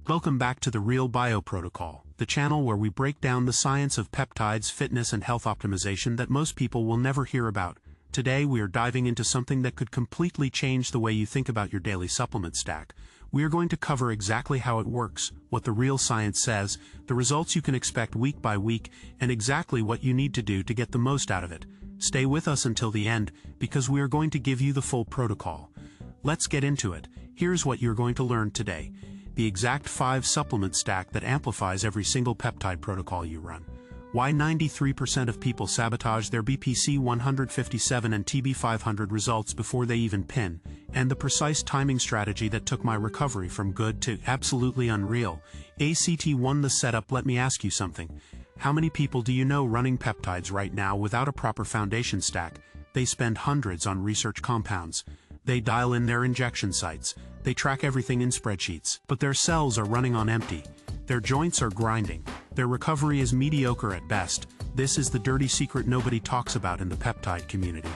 Welcome back to the Real Bio Protocol, the channel where we break down the science of peptides, fitness and health optimization that most people will never hear about. Today we are diving into something that could completely change the way you think about your daily supplement stack. We are going to cover exactly how it works, what the real science says, the results you can expect week by week, and exactly what you need to do to get the most out of it. Stay with us until the end, because we are going to give you the full protocol. Let's get into it. Here's what you're going to learn today. The exact 5 supplement stack that amplifies every single peptide protocol you run. Why 93% of people sabotage their BPC 157 and TB 500 results before they even pin, and the precise timing strategy that took my recovery from good to absolutely unreal. ACT1 The setup. Let me ask you something. How many people do you know running peptides right now without a proper foundation stack? They spend hundreds on research compounds. They dial in their injection sites. They track everything in spreadsheets. But their cells are running on empty. Their joints are grinding. Their recovery is mediocre at best. This is the dirty secret nobody talks about in the peptide community.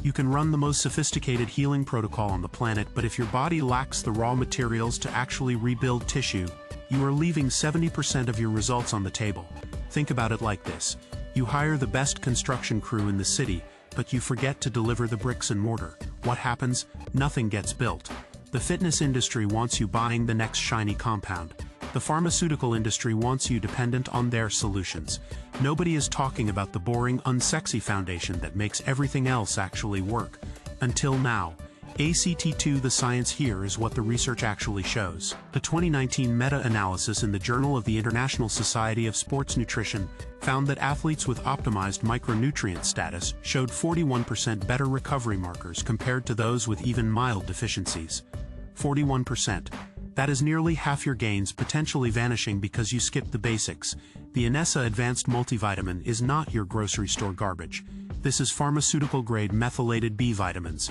You can run the most sophisticated healing protocol on the planet, but if your body lacks the raw materials to actually rebuild tissue, you are leaving 70% of your results on the table. Think about it like this. You hire the best construction crew in the city, but you forget to deliver the bricks and mortar. What happens? Nothing gets built. The fitness industry wants you buying the next shiny compound. The pharmaceutical industry wants you dependent on their solutions. Nobody is talking about the boring, unsexy foundation that makes everything else actually work. Until now. ACT2 The science here is what the research actually shows. The 2019 meta-analysis in the Journal of the International Society of Sports Nutrition found that athletes with optimized micronutrient status showed 41% better recovery markers compared to those with even mild deficiencies. 41%. That is nearly half your gains potentially vanishing because you skipped the basics. The Inessa Advanced Multivitamin is not your grocery store garbage. This is pharmaceutical-grade methylated B vitamins.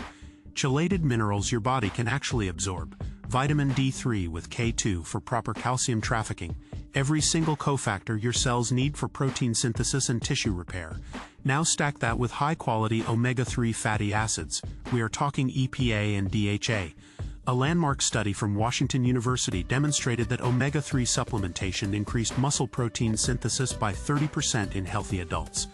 Chelated minerals your body can actually absorb. Vitamin D3 with K2 for proper calcium trafficking. Every single cofactor your cells need for protein synthesis and tissue repair. Now stack that with high-quality omega-3 fatty acids. We are talking EPA and DHA. A landmark study from Washington University demonstrated that omega-3 supplementation increased muscle protein synthesis by 30% in healthy adults.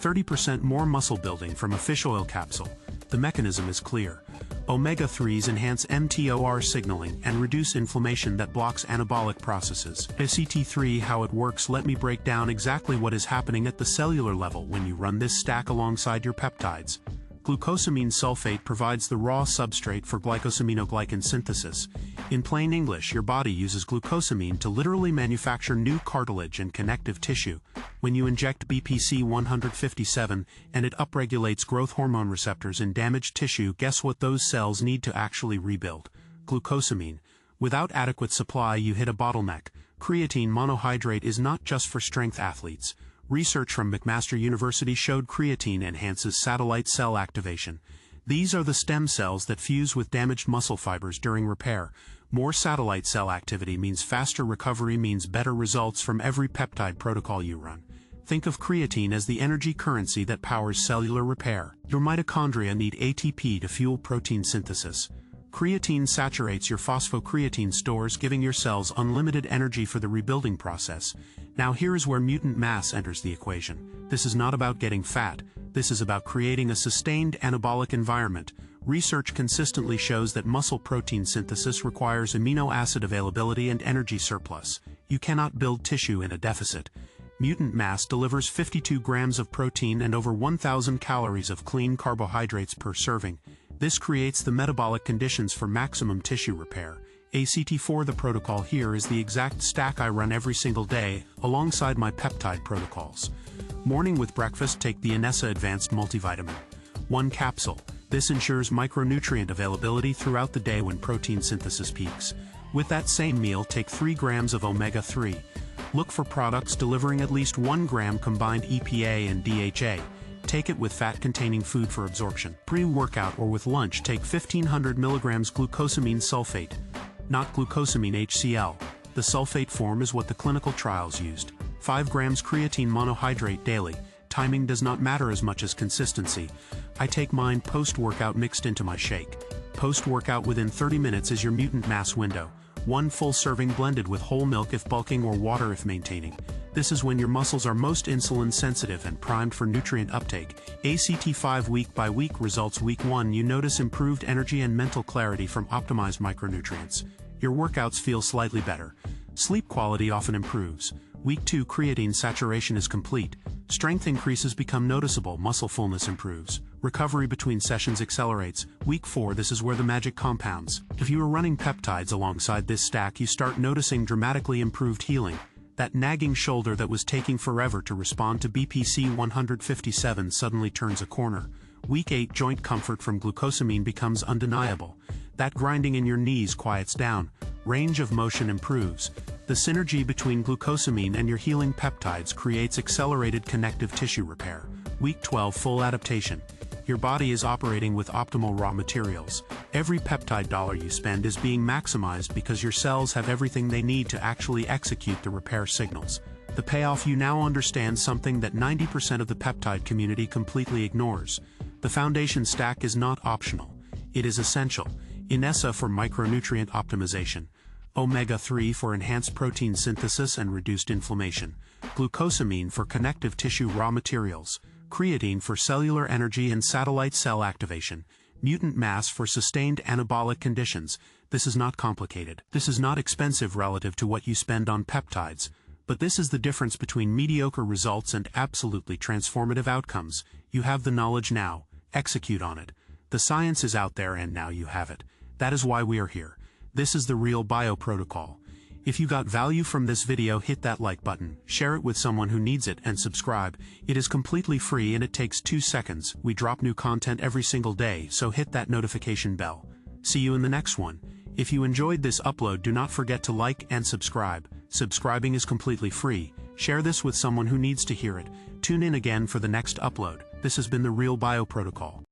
30% more muscle building from a fish oil capsule. The mechanism is clear. Omega-3s enhance mTOR signaling and reduce inflammation that blocks anabolic processes. ACT3 How it works. Let me break down exactly what is happening at the cellular level when you run this stack alongside your peptides. Glucosamine sulfate provides the raw substrate for glycosaminoglycan synthesis. In plain English, your body uses glucosamine to literally manufacture new cartilage and connective tissue. When you inject BPC 157 and it upregulates growth hormone receptors in damaged tissue, guess what those cells need to actually rebuild? Glucosamine. Without adequate supply, you hit a bottleneck. Creatine monohydrate is not just for strength athletes. Research from McMaster University showed creatine enhances satellite cell activation. These are the stem cells that fuse with damaged muscle fibers during repair. More satellite cell activity means faster recovery, means better results from every peptide protocol you run. Think of creatine as the energy currency that powers cellular repair. Your mitochondria need ATP to fuel protein synthesis. Creatine saturates your phosphocreatine stores, giving your cells unlimited energy for the rebuilding process. Now here is where mutant mass enters the equation. This is not about getting fat. This is about creating a sustained anabolic environment. Research consistently shows that muscle protein synthesis requires amino acid availability and energy surplus. You cannot build tissue in a deficit. Mutant mass delivers 52 grams of protein and over 1,000 calories of clean carbohydrates per serving. This creates the metabolic conditions for maximum tissue repair. ACT4 The protocol here is the exact stack I run every single day, alongside my peptide protocols. Morning with breakfast, take the Inessa Advanced Multivitamin. 1 capsule. This ensures micronutrient availability throughout the day when protein synthesis peaks. With that same meal, take 3 grams of omega-3. Look for products delivering at least 1 gram combined EPA and DHA. Take it with fat-containing food for absorption. Pre-workout or with lunch, take 1,500 milligrams glucosamine sulfate, not glucosamine HCl. The sulfate form is what the clinical trials used. 5 grams creatine monohydrate daily. Timing does not matter as much as consistency. I take mine post-workout mixed into my shake. Post-workout within 30 minutes is your mutant mass window. 1 full serving blended with whole milk if bulking or water if maintaining. This is when your muscles are most insulin sensitive and primed for nutrient uptake. ACT5 week by week results. Week 1 you notice improved energy and mental clarity from optimized micronutrients. Your workouts feel slightly better. Sleep quality often improves. Week 2 creatine saturation is complete. Strength increases become noticeable. Muscle fullness improves. Recovery between sessions accelerates. Week 4 this is where the magic compounds. If you are running peptides alongside this stack, you start noticing dramatically improved healing. That nagging shoulder that was taking forever to respond to BPC 157 suddenly turns a corner. Week 8 joint comfort from glucosamine becomes undeniable. That grinding in your knees quiets down. Range of motion improves. The synergy between glucosamine and your healing peptides creates accelerated connective tissue repair. Week 12 full adaptation. Your body is operating with optimal raw materials. Every peptide dollar you spend is being maximized because your cells have everything they need to actually execute the repair signals. The payoff: you now understand something that 90% of the peptide community completely ignores. The foundation stack is not optional. It is essential. Inessa for micronutrient optimization. Omega-3 for enhanced protein synthesis and reduced inflammation. Glucosamine for connective tissue raw materials. Creatine for cellular energy and satellite cell activation. Mutant mass for sustained anabolic conditions. This is not complicated. This is not expensive relative to what you spend on peptides. But this is the difference between mediocre results and absolutely transformative outcomes. You have the knowledge now. Execute on it. The science is out there and now you have it. That is why we are here. This is the real bio protocol. If you got value from this video, hit that like button, share it with someone who needs it, and subscribe. It is completely free and it takes 2 seconds. We drop new content every single day, so hit that notification bell. See you in the next one. If you enjoyed this upload, do not forget to like and subscribe. Subscribing is completely free. Share this with someone who needs to hear it. Tune in again for the next upload. This has been the Real Bio Protocol.